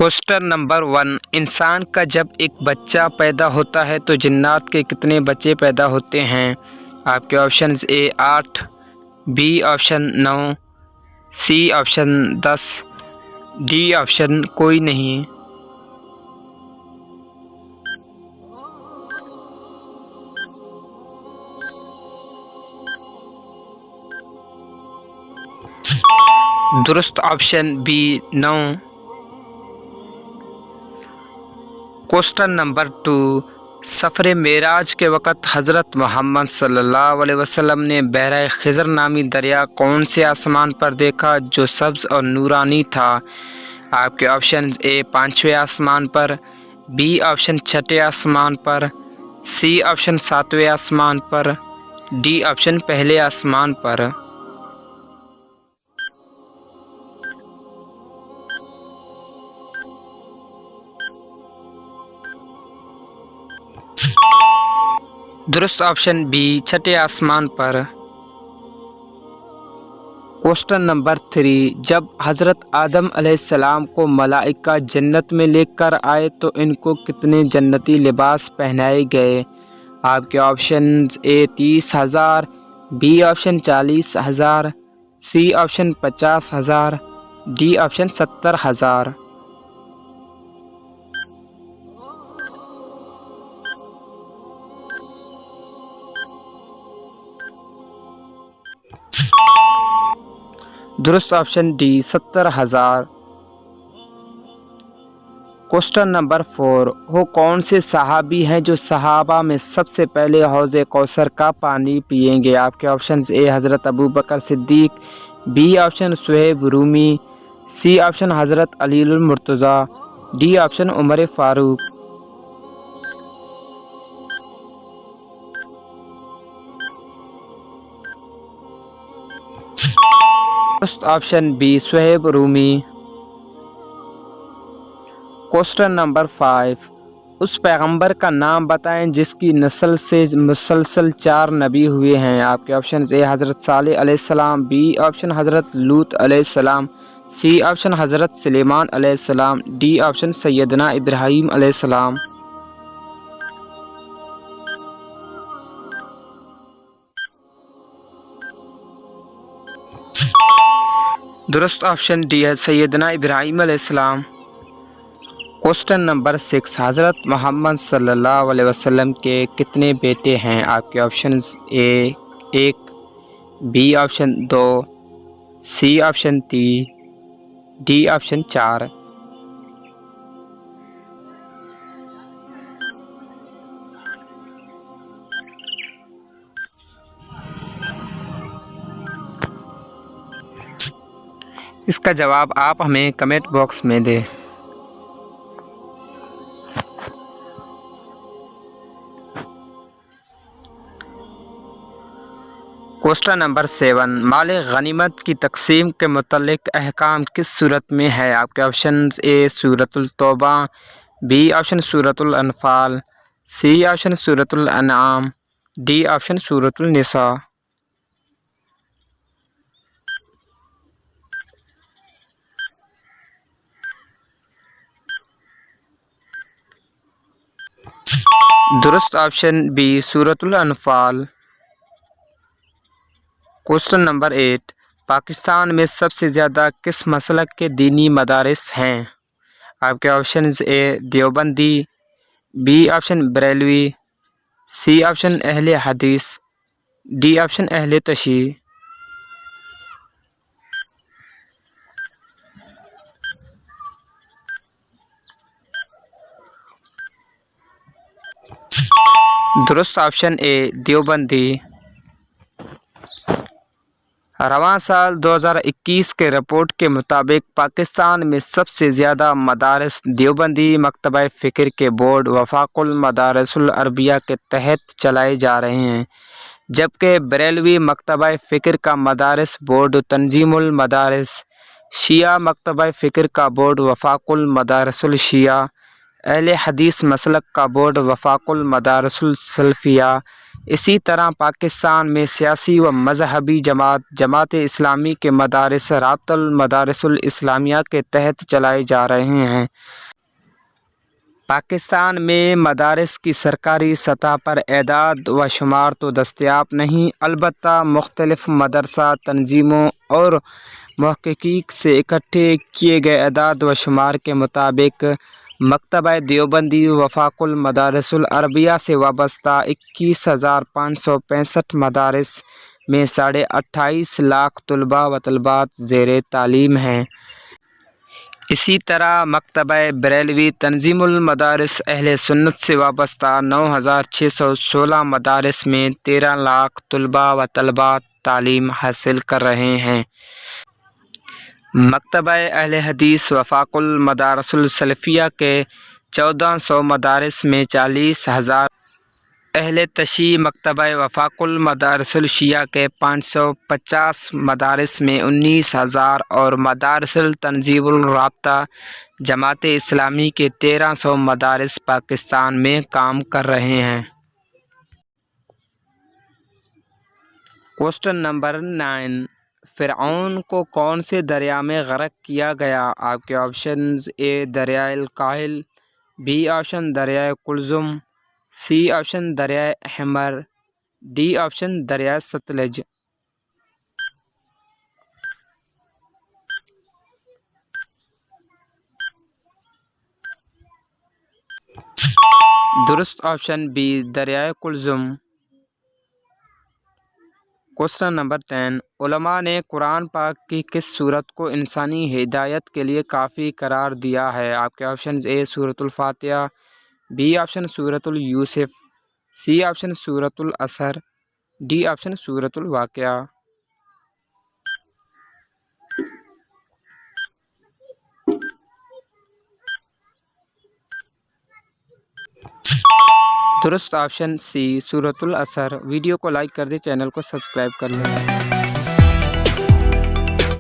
Question number 1، انسان کا جب ایک بچہ پیدا ہوتا ہے تو جنات کے کتنے بچے پیدا ہوتے ہیں؟ آپ کے options: A 8، B option 9، C option 10، D option کوئی نہیں۔ درست آپشن بی 9۔ کوسچن نمبر 2، سفر معراج کے وقت حضرت محمد صلی اللہ علیہ وسلم نے بحر خضر نامی دریا کون سے آسمان پر دیکھا جو سبز اور نورانی تھا؟ آپ کے آپشنز: اے 5ویں آسمان پر، بی آپشن 6 آسمان پر، سی آپشن 7ویں آسمان پر، ڈی آپشن پہلے آسمان پر۔ درست آپشن بی 6 آسمان پر۔ کوسچن نمبر 3، جب حضرت آدم علیہ السلام کو ملائکہ جنت میں لے کر آئے تو ان کو کتنے جنتی لباس پہنائے گئے؟ آپ کے options: A 30,000، B option 40,000، C option 50,000، D option 70,000۔ درست آپشن ڈی 70,000۔ کوسچن نمبر 4، وہ کون سے صحابی ہیں جو صحابہ میں سب سے پہلے حوض کوثر کا پانی پئیں گے؟ آپ کے options: A Hazrat Abu Bakr Siddiq, B option Suhaib Rumi, C option Hazrat Ali Al-Murtaza, D option Umar Farooq. درست option B Suhaib Rumi. Question number 5، اس پیغمبر کا نام بتائیں جس کی نسل سے مسلسل 4 نبی ہوئے ہیں؟ آپ کے آپشنز: اے حضرت صالح علیہ السلام، بی آپشن حضرت لوط علیہ السلام، سی آپشن حضرت سلیمان علیہ السلام، ڈی آپشن سیدنا ابراہیم علیہ السلام۔ درست آپشن ڈی ہے سیدنا ابراہیم علیہ السلام۔ کوسچن نمبر 6، حضرت محمد صلی اللہ علیہ وسلم کے کتنے بیٹے ہیں؟ آپ کے options: A 1، B option 2، C option 3، D option 4۔ اس کا جواب آپ ہمیں کمنٹ باکس میں دیں۔ کوسچن نمبر 7، مال غنیمت کی تقسیم کے متعلق احکام کس صورت میں ہے؟ آپ کے آپشنز: اے سورۃ التوبہ، بی آپشن سورۃ الانفال، سی آپشن سورۃ الانعام، ڈی آپشن سورۃ النساء۔ درست آپشن بی سورۃ الانفال۔ کوسچن نمبر 8، پاکستان میں سب سے زیادہ کس مسلک کے دینی مدارس ہیں؟ آپ کے options: A Deobandi, B option Barelvi, C option اہل حدیث، ڈی آپشن اہل تشیع۔ درست آپشن اے دیوبندی۔ رواں سال 2021 کے رپورٹ کے مطابق پاکستان میں سب سے زیادہ مدارس دیوبندی مکتبہ فکر کے بورڈ وفاق المدارس العربیہ کے تحت چلائے جا رہے ہیں، جبکہ بریلوی مکتبہ فکر کا مدارس بورڈ تنظیم المدارس، شیعہ مکتبہ فکر کا بورڈ وفاق المدارس الشیعہ، اہل حدیث مسلک کا بورڈ وفاق المدارس السلفیہ، اسی طرح پاکستان میں سیاسی و مذہبی جماعت اسلامی کے مدارس رابطہ المدارس الاسلامیہ کے تحت چلائے جا رہے ہیں۔ پاکستان میں مدارس کی سرکاری سطح پر اعداد و شمار تو دستیاب نہیں، البتہ مختلف مدرسہ تنظیموں اور محققین سے اکٹھے کیے گئے اعداد و شمار کے مطابق مکتبہ دیوبندی وفاق المدارس العربیہ سے وابستہ 21,565 مدارس میں 28.5 لاکھ طلباء و طالبات زیر تعلیم ہیں۔ اسی طرح مکتبہ بریلوی تنظیم المدارس اہل سنت سے وابستہ 9,616 مدارس میں 13 لاکھ طلباء و طالبات تعلیم حاصل کر رہے ہیں۔ مکتبہ اہل حدیث وفاق المدارس السلفیہ کے 1,400 مدارس میں 40,000، اہل تشیع مکتبہ وفاق المدارس الشیعہ کے 550 مدارس میں 19,000 اور مدارس التنظیم الرابطہ جماعت اسلامی کے 1,300 مدارس پاکستان میں کام کر رہے ہیں۔ کوسچن نمبر 9، فرعون کو کون سے دریا میں غرق کیا گیا؟ آپ کے آپشنز: اے دریائے الکاہل، بی آپشن دریائے کلزم، سی آپشن دریائے حمر، ڈی آپشن دریائے ستلج۔ درست آپشن بی دریائے کلزم۔ کوسچن نمبر 10، علماء نے قرآن پاک کی کس سورت کو انسانی ہدایت کے لیے کافی قرار دیا ہے؟ آپ کے آپشنز: اے سورۃ الفاتحہ، بی آپشن سورۃ یوسف، سی آپشن سورۃ العصر، ڈی آپشن سورۃ الواقعہ۔ درست آپشن سی سورۃ العصر۔ ویڈیو کو لائک کر دیں، چینل کو سبسکرائب کر لیں۔